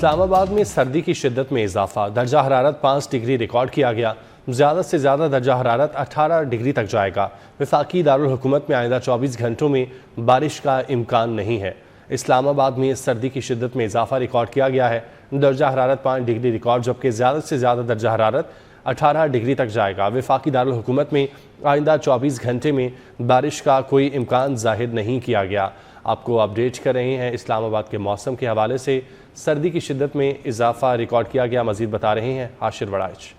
इस्लामाबाद में सर्दी की शिद्दत में इजाफा, दर्जा हरारत 5 डिग्री रिकॉर्ड किया गया। ज़्यादा से ज़्यादा दर्जा हरारत 18 डिग्री तक जाएगा। वफाकी दारुल हुकूमत में आइंदा 24 घंटों में बारिश का इम्कान नहीं है। इस्लामाबाद में सर्दी की शिद्दत में इजाफा रिकॉर्ड किया गया है। दर्जा हरारत 5 डिग्री रिकॉर्ड, जबकि ज़्यादा से ज़्यादा दर्जा हरारत 18 डिग्री तक जाएगा। वफाकी दारुल हुकूमत में आइंदा 24 घंटे में बारिश का कोई इम्कान जाहिर नहीं किया गया। आपको अपडेट कर रहे हैं इस्लामाबाद के मौसम के हवाले से। सर्दी की शिद्दत में इजाफा रिकॉर्ड किया गया, मज़ीद बता रहे हैं हाशिर वड़ाइच।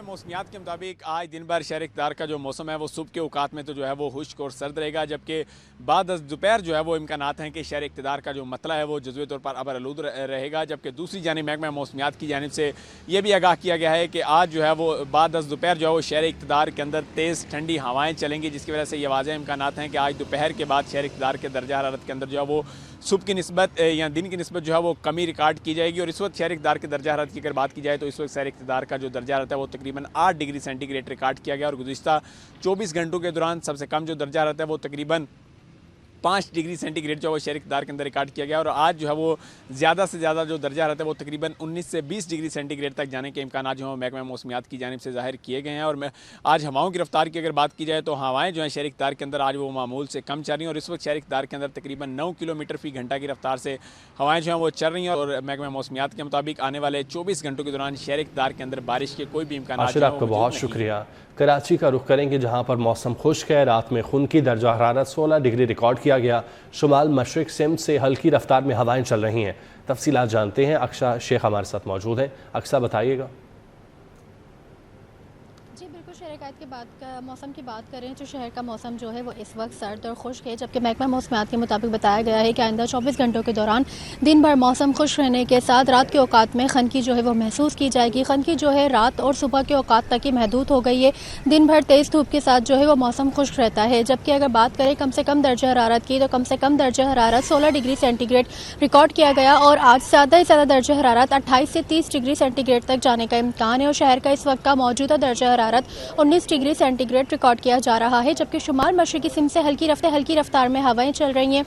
मौसमियात के मुताबिक आज दिन भर शहर इक़्तिदार का जो मौसम है वो सुबह के औकात में तो जो है वो खुश्क और सर्द रहेगा, जबकि बाद दोपहर जो है वो इम्कानात हैं कि शहर इक़्तिदार का जो मतला है वो जज़वी तौर पर अबरआलूद रहेगा। जबकि दूसरी जानिब महकमा मौसमियात की जानिब से ये भी आगाह किया गया है कि आज जो है वो बाद दोपहर जो है वो शहर इक़्तिदार के अंदर तेज़ ठंडी हवाएँ चलेंगी, जिसकी वजह से ये वाज़ेह इम्कानात हैं कि आज दोपहर के बाद शहर इक़्तिदार के दर्जा हरारत के अंदर जो है वो सुबह की निस्बत या दिन की निस्बत जो है वो कमी रिकॉर्ड की जाएगी। और इस वक्त शहर इक़्तिदार के दर्जा हरारत की अगर बात की जाए तो इस वक्त शहर इक़्तिदार का जो दर्जा हरारत है वो तकरीबन 8 डिग्री सेंटीग्रेड रिकॉर्ड किया गया। और गुज़िश्ता 24 घंटों के दौरान सबसे कम जो दर्जा हरारत है वो तकरीबन 5 डिग्री सेंटीग्रेड जो है वो शहर इक़्तिदार के अंदर रिकॉर्ड किया गया। और आज जो है वो ज़्यादा से ज़्यादा जो दर्जा रहता है वो तकरीबन 19 से 20 डिग्री सेंटीग्रेड तक जाने के इम्कान जो हैं महकमा मौसमियात की जानिब से ज़ाहिर किए गए हैं। और आज हवाओं की रफ्तार की अगर बात की जाए तो हवाएं जो हैं शहर इक़्तिदार के अंदर आज वो मामूल से कम चल रही हैं। और इस वक्त शहर इक़्तिदार के अंदर तकरीबन 9 किलोमीटर फ़ी घंटा की रफ्तार से हवाएं जो हैं वो चल रही हैं। और महकमा मौसमियात के मुताबिक आने वाले 24 घंटों के दौरान शहर इक़्तिदार के अंदर बारिश के कोई भी इम्कान। आपका बहुत शुक्रिया। कराची का रुख करेंगे, जहां पर मौसम खुश्क है। रात में खून की दर्जा हरारत 16 डिग्री रिकॉर्ड किया गया। शुमाल मशरिक सिमत से हल्की रफ्तार में हवाएं चल रही हैं। तफसीलात जानते हैं, अक्सा शेख हमारे साथ मौजूद हैं। अक्सा बताइएगा। मौसम की बात करें तो शहर का मौसम जो है वो इस वक्त सर्द और खुश्क है, जबकि महकमा मौसमियात के मुताबिक बताया गया है कि आइंदा 24 घंटों के दौरान दिन भर मौसम खुश रहने के साथ रात के औकात में खनकी जो है वो महसूस की जाएगी। खनकी जो है रात और सुबह के औकात तक ही महदूद हो गई है। दिन भर तेज़ धूप के साथ जो है वो मौसम खुश्क रहता है। जबकि अगर बात करें कम से कम दर्जा हरारत की तो कम से कम दर्जा हरारत 16 डिग्री सेंटीग्रेड रिकॉर्ड किया गया। और आज ज़्यादा से ज़्यादा दर्जा हरारत 28 से 30 डिग्री सेंटीग्रेड तक जाने का इम्कान है। और शहर का इस वक्त का मौजूदा दर्जा हरारत 19 डिग्री सेंटीग्रेड रिकॉर्ड किया जा रहा है, जबकि शुमाल मशरिकी सिम से हल्की रफ्तार में हवाएं चल रही हैं।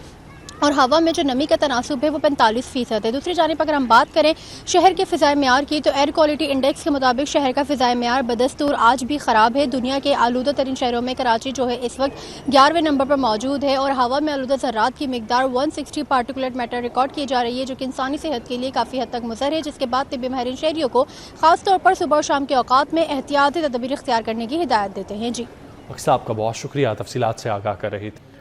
और हवा में जो नमी का तनासुब है वो 45% है। दूसरी जानिब अगर हम बात करें शहर के फ़िज़ाए मेयार की तो एयर क्वालिटी इंडेक्स के मुताबिक शहर का फ़िज़ाए मेयार बदस्तूर आज भी ख़राब है। दुनिया के आलूदा तरीन शहरों में कराची जो है इस वक्त 11वें नंबर पर मौजूद है। और हवा में आलूदा ज़र्रात की मिकदार 160 पार्टिकुलेट मैटर रिकॉर्ड की जा रही है, जो कि इंसानी सेहत के लिए काफ़ी हद तक मुज़र है। जिसके बाद तिब्बी माहिरीन शहरियों को खासतौर पर सुबह और शाम के औकात में एहतियाती तदबीर इख्तियार करने की हिदायत देते हैं। जी अक्सा, आपका बहुत शुक्रिया, तफसीलात से आगाह कर रही थी।